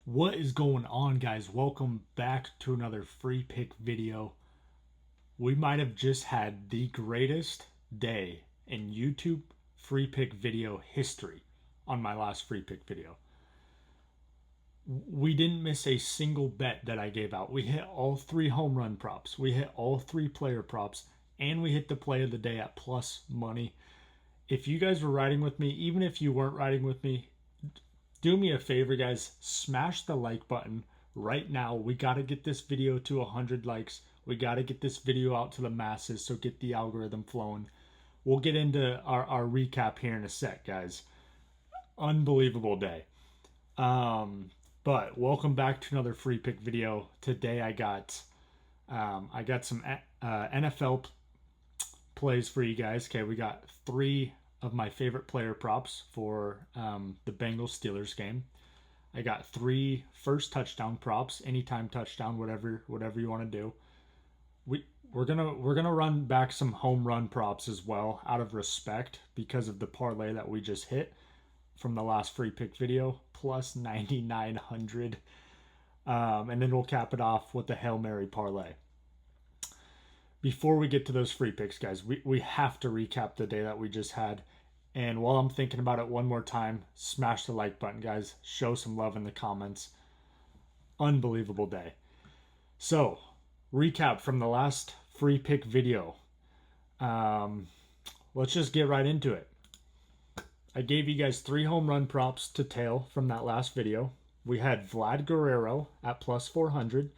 What is going on, guys? Welcome back to another free pick video. We might have just had the greatest day in YouTube free pick video history on my last free pick video. We didn't miss a single bet that I gave out. We hit all three home run props. We hit all three player props, and we hit the play of the day at plus money. If you guys were riding with me, even if you weren't riding with me, do me a favor, guys, smash the like button right now. We got to get this video to 100 likes. We got to get this video out to the masses, so get the algorithm flowing. We'll get into our recap here in a sec, guys. Unbelievable day. But welcome back to another free pick video. Today I got some NFL plays for you guys. Okay, we got three of my favorite player props for the Bengals Steelers game. I got three first touchdown props, anytime touchdown, whatever you want to do. We're gonna run back some home run props as well, out of respect, because of the parlay that we just hit from the last free pick video, plus 9,900, and then we'll cap it off with the Hail Mary parlay. Before we get to those free picks, guys, we have to recap the day that we just had. And while I'm thinking about it one more time, smash the like button, guys. Show some love in the comments. Unbelievable day. So, recap from the last free pick video. Let's just get right into it. I gave you guys three home run props to tail from that last video. We had Vlad Guerrero at plus 400.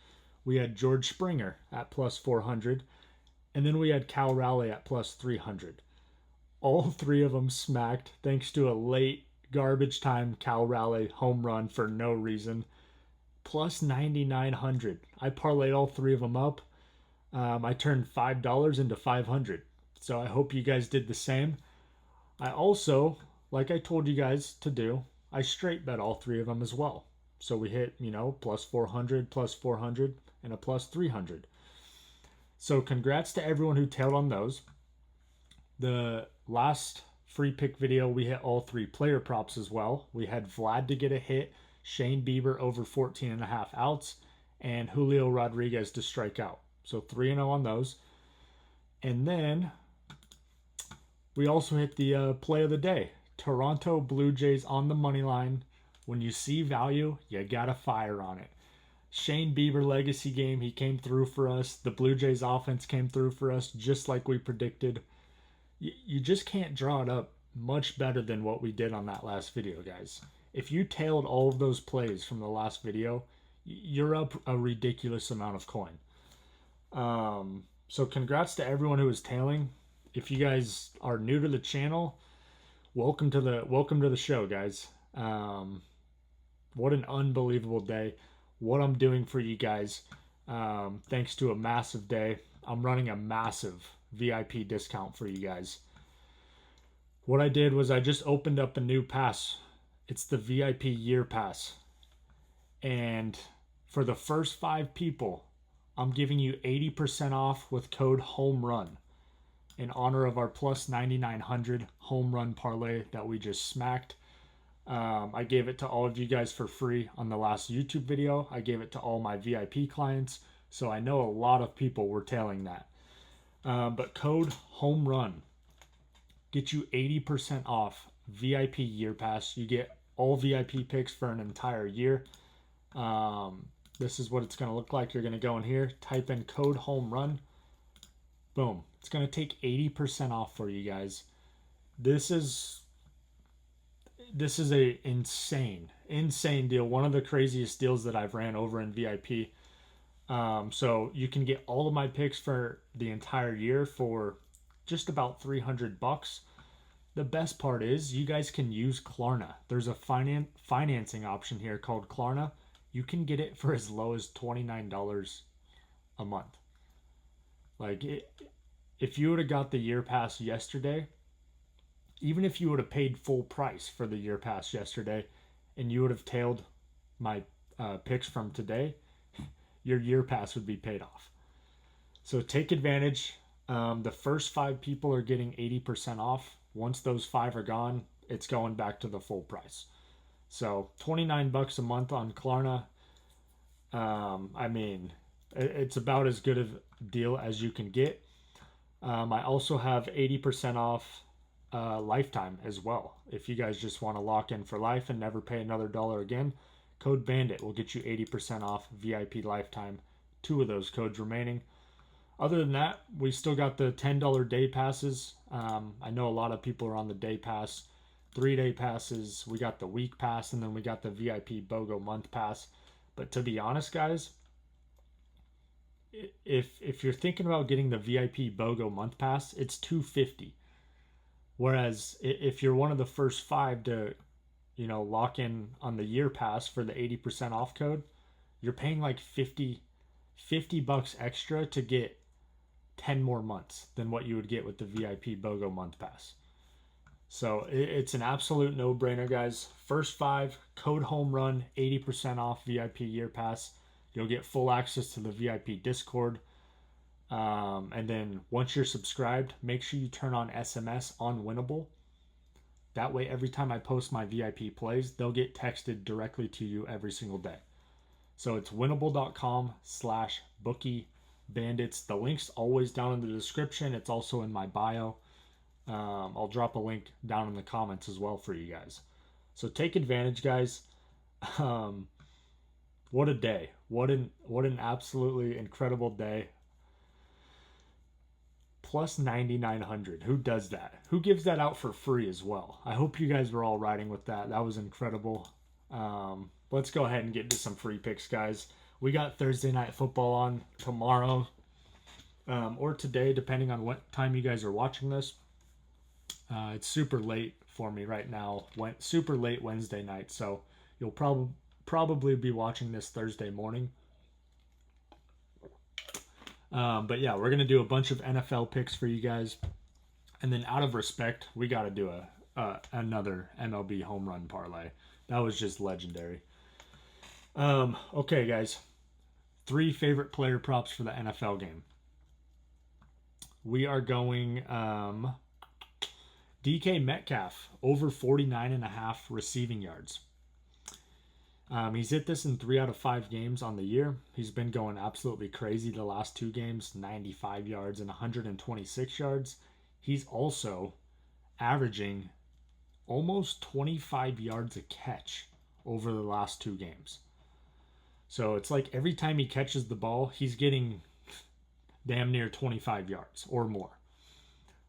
We had George Springer at plus 400. And then we had Cal Raleigh at plus 300. All three of them smacked thanks to a late garbage time Cal Raleigh home run for no reason. Plus 9,900. I parlayed all three of them up. I turned $5 into 500. So I hope you guys did the same. I also, like I told you guys to do, I straight bet all three of them as well. So we hit, plus 400, and a plus 300. So congrats to everyone who tailed on those. The last free pick video, we hit all three player props as well. We had Vlad to get a hit, Shane Bieber over 14.5 outs, and Julio Rodriguez to strike out. So 3-0 on those. And then we also hit the play of the day. Toronto Blue Jays on the money line. When you see value, you gotta fire on it. Shane Bieber legacy game, he came through for us. The Blue Jays offense came through for us just like we predicted. You just can't draw it up much better than what we did on that last video, guys. If you tailed all of those plays from the last video, you're up a ridiculous amount of coin. So congrats to everyone who was tailing. If you guys are new to the channel, welcome to the show, guys. What an unbelievable day. What I'm doing for you guys, thanks to a massive day. I'm running a massive VIP discount for you guys. What I did was I just opened up a new pass. It's the VIP year pass. And for the first 5 people, I'm giving you 80% off with code HOMERUN in honor of our plus 9,900 home run parlay that we just smacked. I gave it to all of you guys for free on the last YouTube video. I gave it to all my VIP clients. So I know a lot of people were tailing that. But code HOMERUN get you 80% off VIP year pass. You get all VIP picks for an entire year. This is what it's going to look like. You're going to go in here, type in code HOMERUN. Boom. It's going to take 80% off for you guys. This is a insane deal. One of the craziest deals that I've ran over in VIP. So you can get all of my picks for the entire year for just about $300. The best part is you guys can use Klarna. There's a financing option here called Klarna. You can get it for as low as $29 a month. If you would have got the year pass yesterday, even if you would have paid full price for the year pass yesterday and you would have tailed my picks from today, your year pass would be paid off. So take advantage. The first 5 people are getting 80% off. Once those 5 are gone, it's going back to the full price. So 29 bucks a month on Klarna. I mean, it's about as good of a deal as you can get. I also have 80% off lifetime as well. If you guys just want to lock in for life and never pay another dollar again, code BANDIT will get you 80% off VIP lifetime. 2 of those codes remaining. Other than that, we still got the $10 day passes. I know a lot of people are on the day pass, 3-day passes. We got the week pass, and then we got the VIP BOGO month pass. But to be honest, guys, if you're thinking about getting the VIP BOGO month pass, it's $250. Whereas if you're one of the first 5 to, lock in on the year pass for the 80% off code, you're paying like 50 bucks extra to get 10 more months than what you would get with the VIP BOGO month pass. So it's an absolute no-brainer, guys. First 5, code home run, 80% off VIP year pass. You'll get full access to the VIP Discord. And then once you're subscribed, make sure you turn on SMS on Winnable. That way, every time I post my VIP plays, they'll get texted directly to you every single day. So it's winnable.com/BookieBandits. The link's always down in the description. It's also in my bio. I'll drop a link down in the comments as well for you guys. So take advantage, guys. What a day. What an absolutely incredible day. Plus 9,900. Who does that? Who gives that out for free as well? I hope you guys were all riding with that. That was incredible. Let's go ahead and get into some free picks, guys. We got Thursday Night Football on tomorrow or today, depending on what time you guys are watching this. It's super late for me right now. Super late Wednesday night, so you'll probably be watching this Thursday morning. But yeah, we're gonna do a bunch of NFL picks for you guys, and then out of respect, we got to do another MLB home run parlay. That was just legendary. Okay, guys, 3 favorite player props for the NFL game. We are going DK Metcalf over 49.5 receiving yards. He's hit this in 3 out of 5 games on the year. He's been going absolutely crazy the last 2 games, 95 yards and 126 yards. He's also averaging almost 25 yards a catch over the last 2 games. So it's like every time he catches the ball, he's getting damn near 25 yards or more.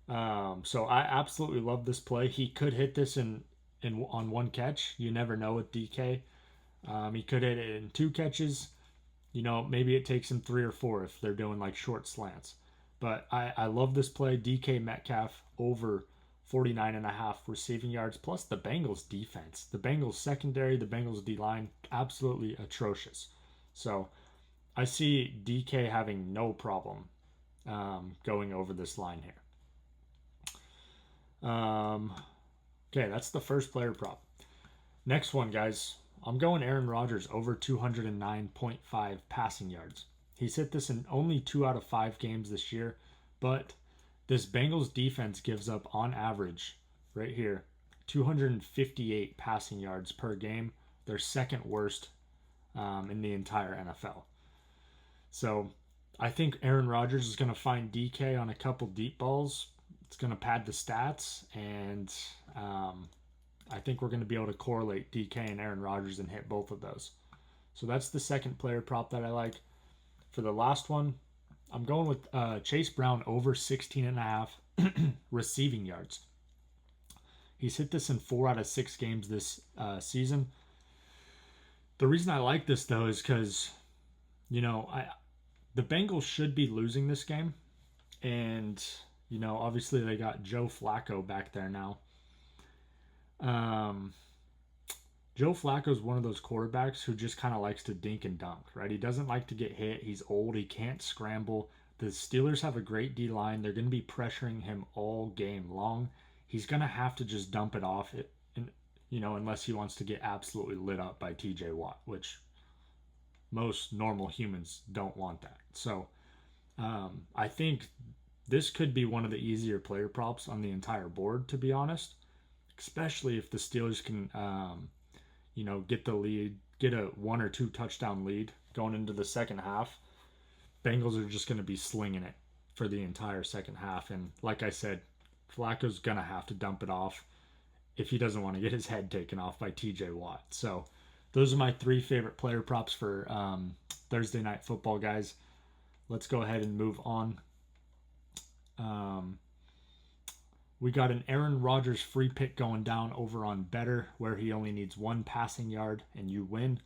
So I absolutely love this play. He could hit this on 1 catch. You never know with DK. He could hit it in 2 catches. Maybe it takes him 3 or 4 if they're doing like short slants. But I love this play. DK Metcalf over 49.5 receiving yards, plus the Bengals defense. The Bengals secondary, the Bengals D-line, absolutely atrocious. So I see DK having no problem going over this line here. Okay, that's the first player prop. Next one, guys. I'm going Aaron Rodgers over 209.5 passing yards. He's hit this in only 2 out of 5 games this year, but this Bengals defense gives up on average, right here, 258 passing yards per game. They're second worst in the entire NFL. So I think Aaron Rodgers is going to find DK on a couple deep balls. It's going to pad the stats, and I think we're going to be able to correlate DK and Aaron Rodgers and hit both of those. So that's the second player prop that I like. For the last one, I'm going with Chase Brown over 16.5 receiving yards. He's hit this in 4 out of 6 games this season. The reason I like this, though, is because, the Bengals should be losing this game. And, obviously they got Joe Flacco back there now. Joe Flacco is one of those quarterbacks who just kind of likes to dink and dunk, right? He doesn't like to get hit. He's old. He can't scramble. The Steelers have a great D-line. They're going to be pressuring him all game long. He's going to have to just dump it off, unless he wants to get absolutely lit up by TJ Watt, which most normal humans don't want that. So I think this could be one of the easier player props on the entire board, to be honest. Especially if the Steelers can, you know, get the lead, get a 1 or 2 touchdown lead going into the second half, Bengals are just going to be slinging it for the entire second half. And like I said, Flacco's going to have to dump it off if he doesn't want to get his head taken off by TJ Watt. So those are my 3 favorite player props for Thursday Night Football, guys. Let's go ahead and move on. We got an Aaron Rodgers free pick going down over on BETR, where he only needs 1 passing yard and you win.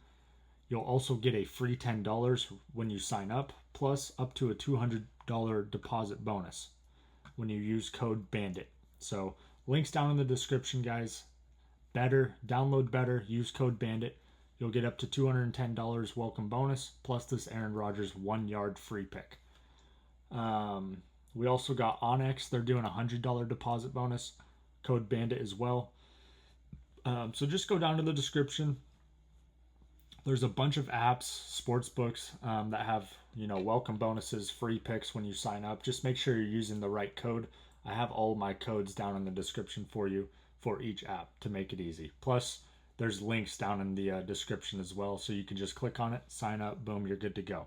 You'll also get a free $10 when you sign up, plus up to a $200 deposit bonus when you use code BANDIT. So links down in the description, guys. BETR, download BETR, use code BANDIT. You'll get up to $210 welcome bonus, plus this Aaron Rodgers 1 yard free pick. We also got ONYX. They're doing a $100 deposit bonus, code BANDIT as well. So just go down to the description. There's a bunch of apps, sports books that have, you know, welcome bonuses, free picks when you sign up. Just make sure you're using the right code. I have all my codes down in the description for you for each app to make it easy. Plus, there's links down in the description as well, so you can just click on it, sign up, boom, you're good to go.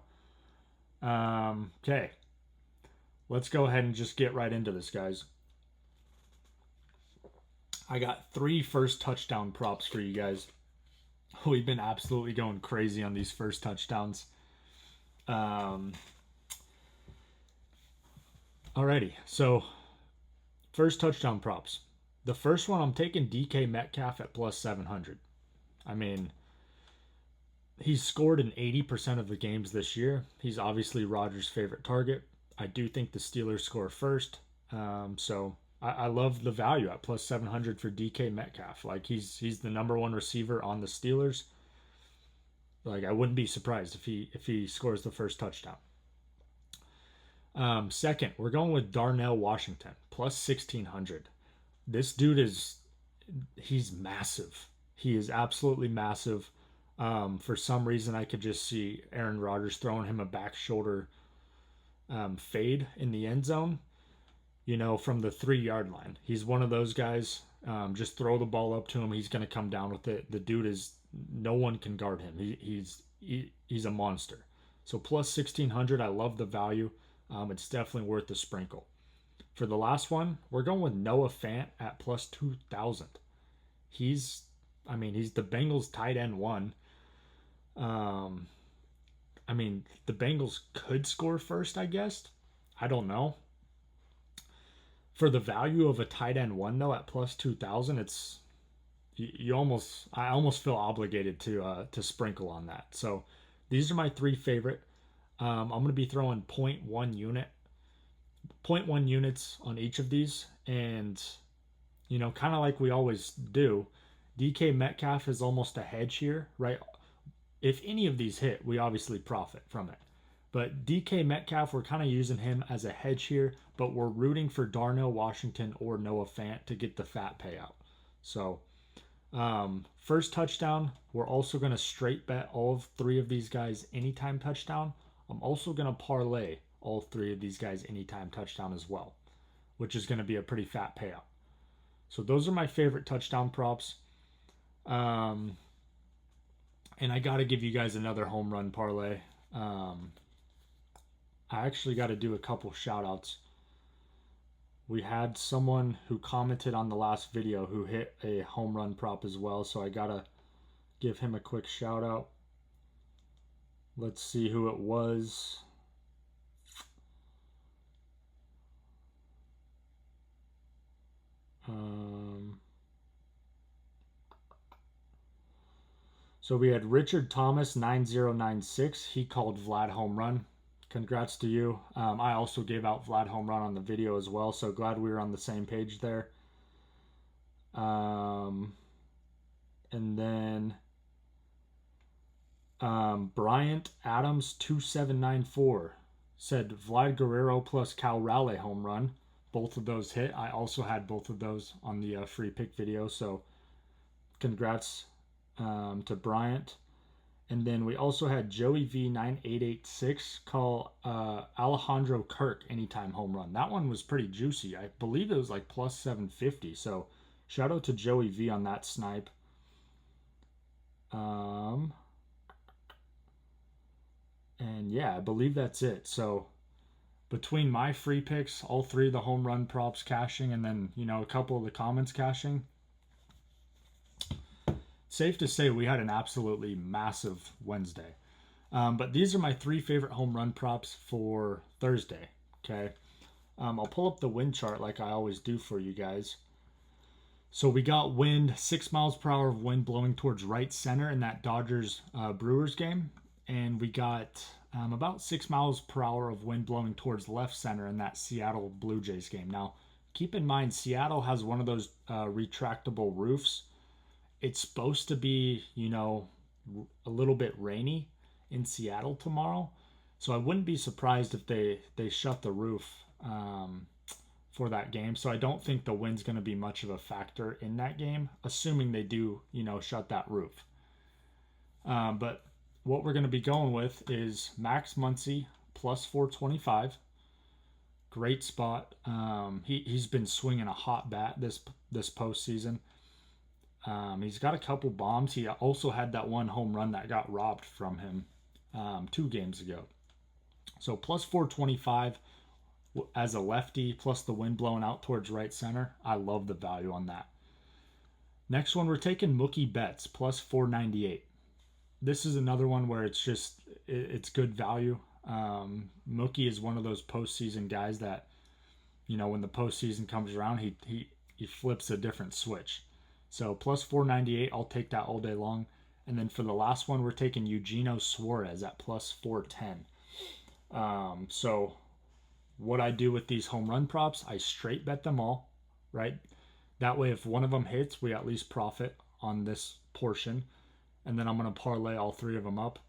Okay. Let's go ahead and just get right into this, guys. I got 3 first touchdown props for you guys. We've been absolutely going crazy on these first touchdowns. Alrighty, so first touchdown props. The first one, I'm taking DK Metcalf at plus 700. I mean, he's scored in 80% of the games this year. He's obviously Rodgers' favorite target. I do think the Steelers score first. So I love the value at plus 700 for DK Metcalf. Like, he's the number 1 receiver on the Steelers. Like, I wouldn't be surprised if he scores the first touchdown. Second, we're going with Darnell Washington, plus 1,600. This dude he's massive. He is absolutely massive. For some reason, I could just see Aaron Rodgers throwing him a back shoulder fade in the end zone, you know, from the 3-yard line. He's one of those guys. Just throw the ball up to him. He's going to come down with it. The dude no one can guard him. He's a monster. So plus 1,600, I love the value. It's definitely worth the sprinkle. For the last one, we're going with Noah Fant at plus 2,000. He's the Bengals tight end 1. I mean, the Bengals could score first, I guess. I don't know. For the value of a tight end 1, though, at plus 2,000, it's I almost feel obligated to sprinkle on that. So these are my 3 favorite. I'm going to be throwing 0.1 units on each of these, and you know, kind of like we always do, DK Metcalf is almost a hedge here, right? If any of these hit, we obviously profit from it. But DK Metcalf, we're kind of using him as a hedge here, but we're rooting for Darnell Washington or Noah Fant to get the fat payout. So, first touchdown, we're also going to straight bet all of 3 of these guys anytime touchdown. I'm also going to parlay all 3 of these guys anytime touchdown as well, which is going to be a pretty fat payout. So those are my favorite touchdown props. And I got to give you guys another home run parlay. I actually got to do a couple shout outs. We had someone who commented on the last video who hit a home run prop as well, so I got to give him a quick shout out. Let's see who it was. So we had Richard Thomas 9096. He called Vlad home run. Congrats to you. I also gave out Vlad home run on the video as well, so glad we were on the same page there. And then Bryant Adams 2794 said Vlad Guerrero plus Cal Raleigh home run. Both of those hit. I also had both of those on the free pick video, so congrats to Bryant. And then we also had Joey V9886 call Alejandro Kirk anytime home run. That one was pretty juicy. I believe it was like plus 750. So shout out to Joey V on that snipe. And yeah, I believe that's it. So between my free picks, all three of the home run props cashing, and then, you know, a couple of the comments cashing, safe to say we had an absolutely massive Wednesday. But these are my three favorite home run props for Thursday. Okay. I'll pull up the wind chart like I always do for you guys. So we got wind, 6 miles per hour of wind blowing towards right center in that Dodgers Brewers game. And we got about 6 miles per hour of wind blowing towards left center in that Seattle Blue Jays game. Now, keep in mind, Seattle has one of those retractable roofs. It's supposed to be, you know, a little bit rainy in Seattle tomorrow. So I wouldn't be surprised if they shut the roof for that game. So I don't think the wind's going to be much of a factor in that game, assuming they do, you know, shut that roof. But what we're going to be going with is Max Muncy plus 425. Great spot. He's been swinging a hot bat this postseason. He's got a couple bombs. He also had that one home run that got robbed from him 2 games ago. So plus 425 as a lefty, plus the wind blowing out towards right center. I love the value on that. Next one, we're taking Mookie Betts plus 498. This is another one where it's good value. Mookie is one of those postseason guys that, you know, when the postseason comes around, he flips a different switch. So plus 498, I'll take that all day long. And then for the last one, we're taking Eugenio Suarez at plus 410. So what I do with these home run props, I straight bet them all, right? That way, if one of them hits, we at least profit on this portion. And then I'm going to parlay all three of them up.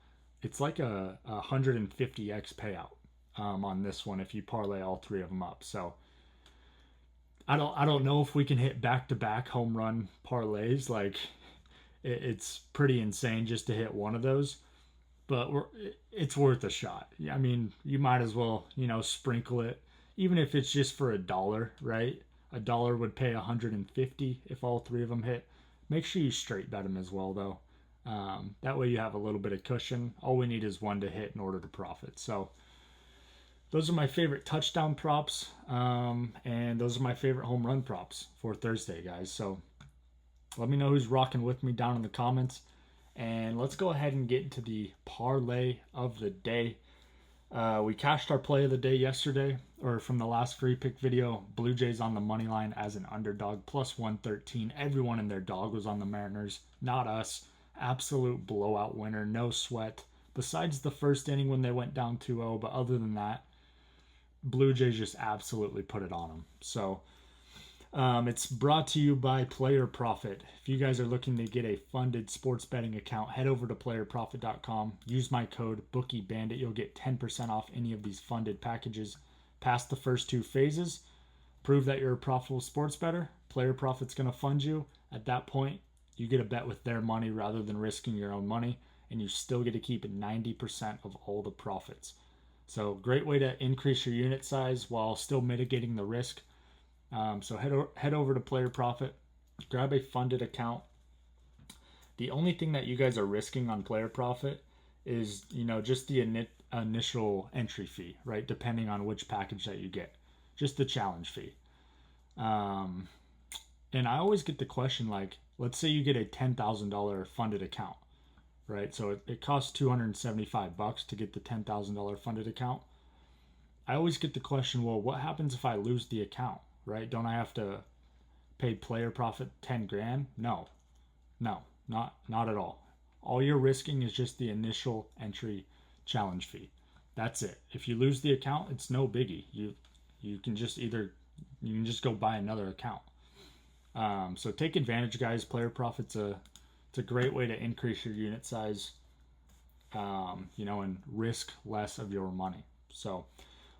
It's like a 150x payout on this one if you parlay all three of them up. So I don't know if we can hit back-to-back home run parlays. Like, it's pretty insane just to hit one of those. But it's worth a shot. I mean, you might as well, you know, sprinkle it, even if it's just for $1, right? $1 would pay 150 if all three of them hit. Make sure you straight bet them as well, though. That way you have a little bit of cushion. All we need is one to hit in order to profit. So those are my favorite touchdown props, and those are my favorite home run props for Thursday, guys. So let me know who's rocking with me down in the comments. And let's go ahead and get into the parlay of the day. We cashed our play of the day yesterday, or from the last free pick video. Blue Jays on the money line as an underdog, plus 113. Everyone and their dog was on the Mariners, not us. Absolute blowout winner, no sweat. Besides the first inning when they went down 2-0, but other than that, Blue Jays just absolutely put it on them. So it's brought to you by Player Profit. If you guys are looking to get a funded sports betting account, head over to playerprofit.com. Use my code BOOKIEBANDIT. You'll get 10% off any of these funded packages. Pass the first 2 phases. Prove that you're a profitable sports bettor. Player Profit's going to fund you. At that point, you get a bet with their money rather than risking your own money, and you still get to keep 90% of all the profits. So great way to increase your unit size while still mitigating the risk. So head over to Player Profit, grab a funded account. The only thing that you guys are risking on Player Profit is, you know, just the initial entry fee, right? Depending on which package that you get, just the challenge fee. And I always get the question, like, let's say you get a $10,000 funded account, right? So it costs $275 to get the $10,000 funded account. I always get the question, well, what happens if I lose the account, right? Don't I have to pay Player Profit 10 grand? No, not at all. All you're risking is just the initial entry challenge fee. That's it. If you lose the account, it's no biggie. You can just go buy another account. So take advantage, guys. Player Profit's it's a great way to increase your unit size, you know, and risk less of your money. So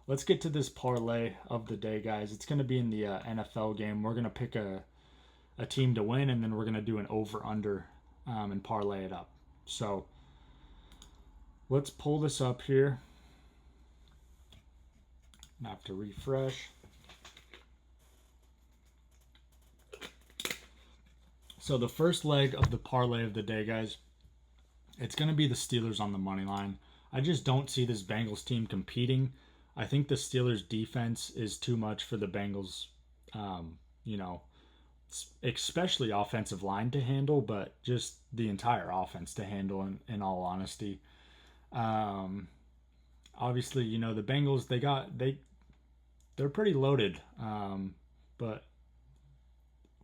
let's get to this parlay of the day, guys. It's going to be in the NFL game. We're going to pick a team to win, and then we're going to do an over-under and parlay it up. So let's pull this up here. I have to refresh. So the first leg of the parlay of the day, guys, It's going to be the Steelers on the money line. I just don't see this Bengals team competing. I think the Steelers defense is too much for the Bengals, you know, especially offensive line to handle, but just the entire offense to handle in all honesty. Obviously, you know, the Bengals, they're pretty loaded. But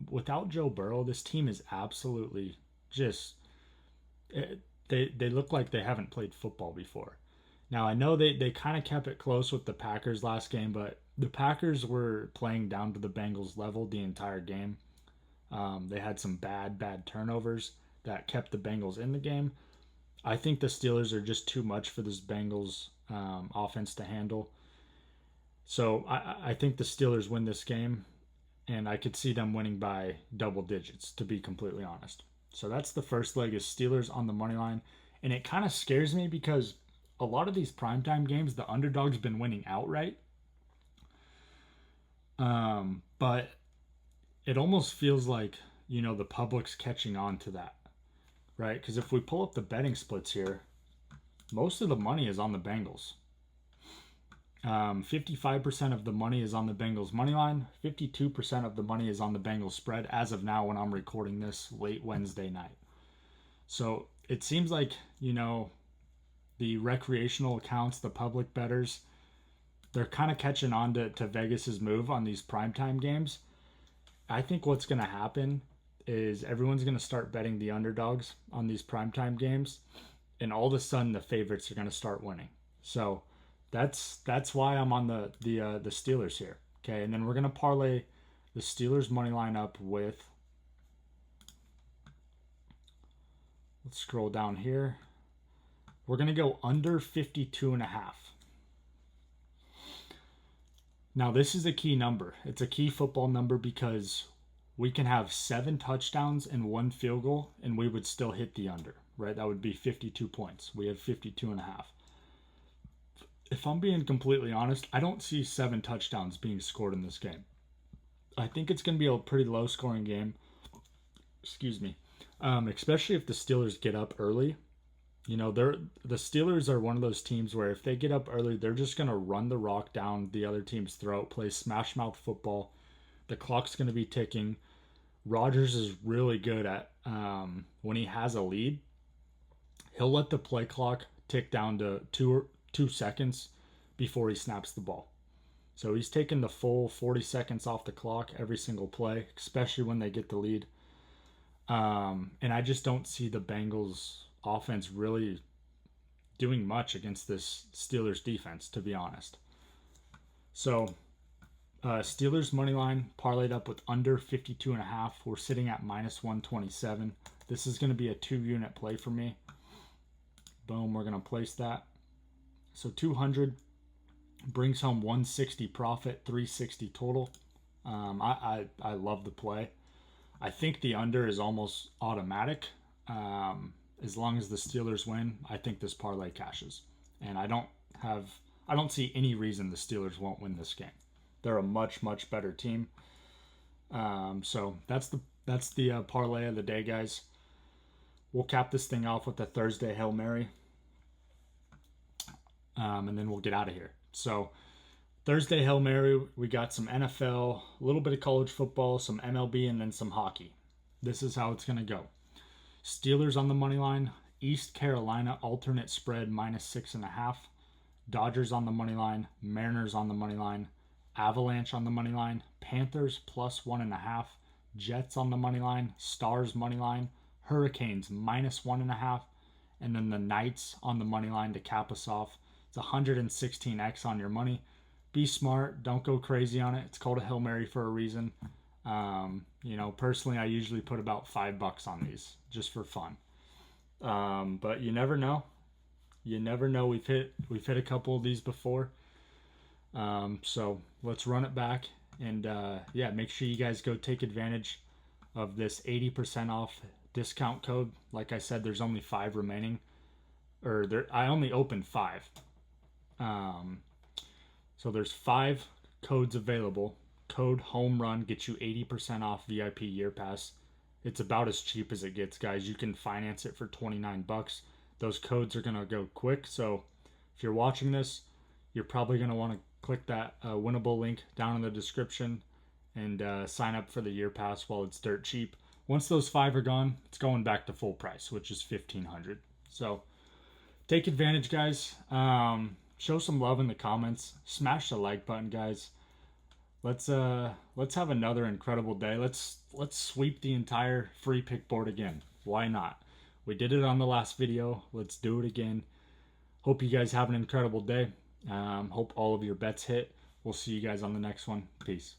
without Joe Burrow, this team is absolutely just they look like they haven't played football before. Now I know they kind of kept it close with the Packers last game, but the Packers were playing down to the Bengals level the entire game. They had some bad turnovers that kept the Bengals in the game. I think the Steelers are just too much for this Bengals offense to handle. So I think the Steelers win this game, and I could see them winning by double digits, to be completely honest. So that's the first leg, is Steelers on the money line. And it kind of scares me because a lot of these primetime games, the underdog's been winning outright. But it almost feels like, you know, the public's catching on to that, right? Because if we pull up the betting splits here, most of the money is on the Bengals. 55% of the money is on the Bengals money line. 52% of the money is on the Bengals spread as of now when I'm recording this late Wednesday night. So it seems like, you know, the recreational accounts, the public bettors, they're kind of catching on to Vegas's move on these primetime games. I think what's going to happen is everyone's going to start betting the underdogs on these primetime games, and all of a sudden the favorites are going to start winning. So that's why I'm on the Steelers here. Okay, and then we're gonna parlay the Steelers money line up with. Let's scroll down here. We're gonna go under 52.5. Now this is a key number. It's a key football number because we can have 7 touchdowns and 1 field goal, and we would still hit the under. Right? That would be 52 points. We have 52.5. If I'm being completely honest, I don't see 7 touchdowns being scored in this game. I think it's going to be a pretty low-scoring game. Excuse me. Especially if the Steelers get up early. You know, the Steelers are one of those teams where if they get up early, they're just going to run the rock down the other team's throat, play smash-mouth football. The clock's going to be ticking. Rodgers is really good at, when he has a lead, he'll let the play clock tick down to 2 seconds before he snaps the ball. So he's taking the full 40 seconds off the clock every single play, especially when they get the lead. And I just don't see the Bengals offense really doing much against this Steelers defense, to be honest. So Steelers money line parlayed up with under 52.5. We're sitting at minus 127. This is going to be a 2-unit play for me. Boom, we're going to place that. So 200 brings home 160 profit, 360 total. I love the play. I think the under is almost automatic. As long as the Steelers win, I think this parlay cashes. And I don't see any reason the Steelers won't win this game. They're a much better team. So that's the parlay of the day, guys. We'll cap this thing off with the Thursday Hail Mary. And then we'll get out of here. So Thursday Hail Mary, we got some NFL, a little bit of college football, some MLB, and then some hockey. This is how it's going to go. Steelers on the money line, East Carolina alternate spread minus 6.5, Dodgers on the money line, Mariners on the money line, Avalanche on the money line, Panthers plus 1.5, Jets on the money line, Stars money line, Hurricanes minus 1.5, and then the Knights on the money line to cap us off. It's 116x on your money. Be smart. Don't go crazy on it. It's called a Hail Mary for a reason. You know, personally, I usually put about $5 on these just for fun. But you never know. You never know. We've hit a couple of these before. So let's run it back. And yeah, make sure you guys go take advantage of this 80% off discount code. Like I said, there's only 5 remaining. I only opened 5. So there's 5 codes available. Code home run gets you 80% off VIP year pass. It's about as cheap as it gets, guys. You can finance it for $29. Those codes are going to go quick. So if you're watching this, you're probably going to want to click that winnable link down in the description and sign up for the year pass while it's dirt cheap. Once those 5 are gone, it's going back to full price, which is $1,500. So take advantage, guys. Show some love in the comments. Smash the like button, guys. Let's have another incredible day. Let's sweep the entire free pick board again. Why not? We did it on the last video. Let's do it again. Hope you guys have an incredible day. Hope all of your bets hit. We'll see you guys on the next one. Peace.